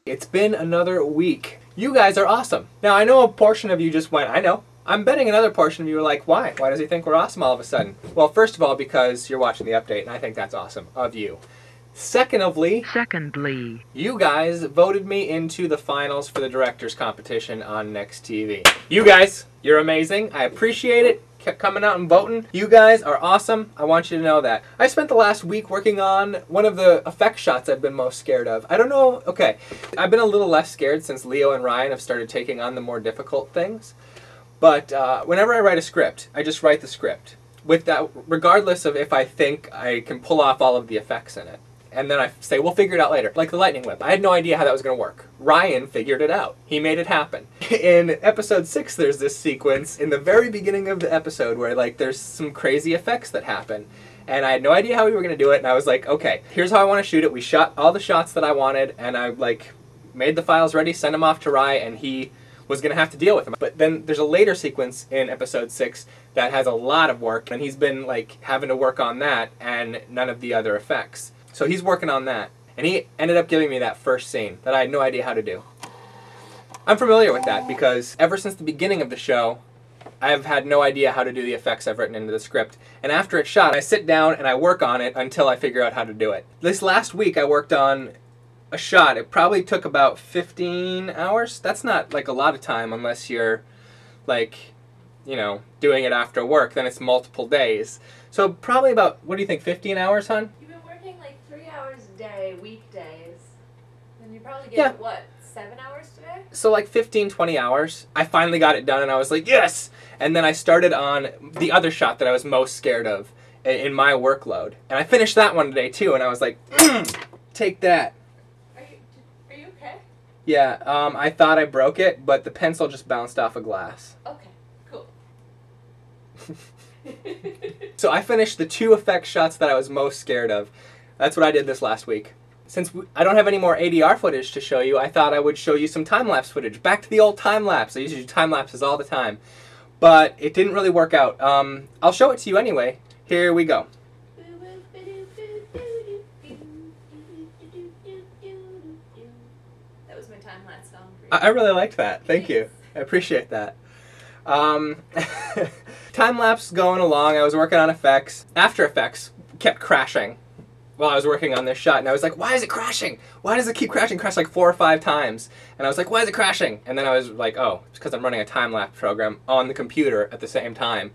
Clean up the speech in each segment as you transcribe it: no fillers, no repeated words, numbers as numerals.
It's been another week. You guys are awesome. Now, I know a portion of you just went, I know. I'm betting another portion of you were like, why? Why does he think we're awesome all of a sudden? Well, first of all, because you're watching the update, and I think that's awesome of you. Secondly, you guys voted me into the finals for the director's competition on Next TV. You guys, you're amazing. I appreciate it. Kept coming out and voting. You guys are awesome. I want you to know that. I spent the last week working on one of the effect shots I've been most scared of. I don't know, okay. I've been a little less scared since Leo and Ryan have started taking on the more difficult things. But whenever I write a script, I just write the script. With that, regardless of if I think I can pull off all of the effects in it. And then I say, we'll figure it out later. Like the lightning whip. I had no idea how that was going to work. Ryan figured it out. He made it happen. In episode 6, there's this sequence in the very beginning of the episode where like there's some crazy effects that happen. And I had no idea how we were going to do it. And I was like, okay, here's how I want to shoot it. We shot all the shots that I wanted. And I like made the files ready, sent them off to Ryan, and he was going to have to deal with them. But then there's a later sequence in episode 6 that has a lot of work. And he's been like having to work on that and none of the other effects. So he's working on that, and he ended up giving me that first scene that I had no idea how to do. I'm familiar with that because ever since the beginning of the show, I've had no idea how to do the effects I've written into the script. And after it's shot, I sit down and I work on it until I figure out how to do it. This last week I worked on a shot. It probably took about 15 hours. That's not like a lot of time unless you're like, you know, doing it after work. Then it's multiple days. So probably about, what do you think, 15 hours, hon? Like 3 hours a day, weekdays. And you probably get, what, 7 hours today? So like 15, 20 hours. I finally got it done and I was like, yes! And then I started on the other shot that I was most scared of in my workload. And I finished that one today too, and I was like, take that. Are you okay? Yeah, I thought I broke it, but the pencil just bounced off a glass. Okay, cool. So I finished the 2 effect shots that I was most scared of. That's what I did this last week. Since I don't have any more ADR footage to show you, I thought I would show you some time-lapse footage. Back to the old time-lapse. I used to do time-lapses all the time. But it didn't really work out. I'll show it to you anyway. Here we go. That was my time-lapse song for you. I really liked that. Thank you. I appreciate that. Time-lapse going along. I was working on effects. After Effects kept crashing while I was working on this shot, and I was like, why is it crashing? Why does it keep crashing? Crashed like 4 or 5 times. And I was like, why is it crashing? And then I was like, oh, it's because I'm running a time-lapse program on the computer at the same time,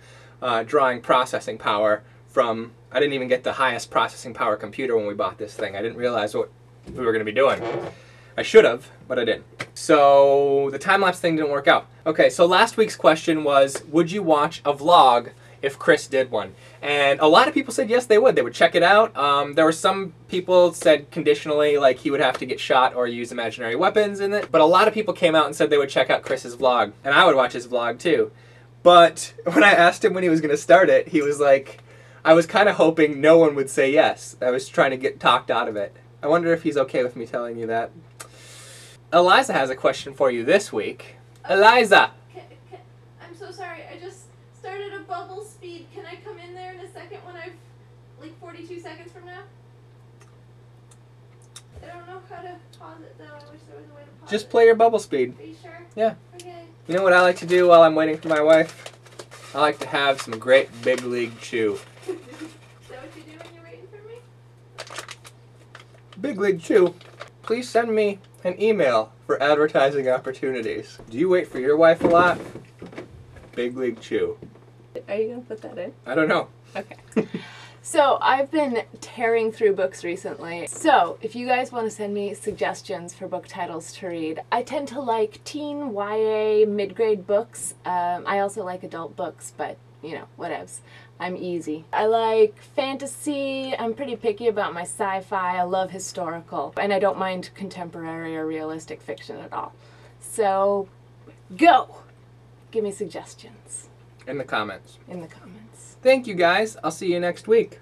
drawing processing power from, I didn't even get the highest processing power computer when we bought this thing. I didn't realize what we were going to be doing. I should have, but I didn't. So the time-lapse thing didn't work out. Okay, so last week's question was, would you watch a vlog if Chris did one? And a lot of people said yes, they would. They would check it out. There were some people said conditionally, like he would have to get shot or use imaginary weapons in it. But a lot of people came out and said they would check out Chris's vlog. And I would watch his vlog too. But when I asked him when he was going to start it, he was like, I was kind of hoping no one would say yes. I was trying to get talked out of it. I wonder if he's okay with me telling you that. Eliza has a question for you this week. Eliza! I'm so sorry. I just started a bubble speed. Can I come in there in a second when I've, like 42 seconds from now? I don't know how to pause it though. I wish there was a way to pause it. Just play your bubble speed. Are you sure? Yeah. Okay. You know what I like to do while I'm waiting for my wife? I like to have some great big league chew. Is that what you do when you're waiting for me? Big league chew. Please send me an email for advertising opportunities. Do you wait for your wife a lot? Big league chew. Are you going to put that in? I don't know. Okay. So I've been tearing through books recently. So if you guys want to send me suggestions for book titles to read, I tend to like teen, YA, mid-grade books. I also like adult books, but you know, whatevs. I'm easy. I like fantasy. I'm pretty picky about my sci-fi. I love historical. And I don't mind contemporary or realistic fiction at all. So, go! Give me suggestions. In the comments. In the comments. Thank you guys. I'll see you next week.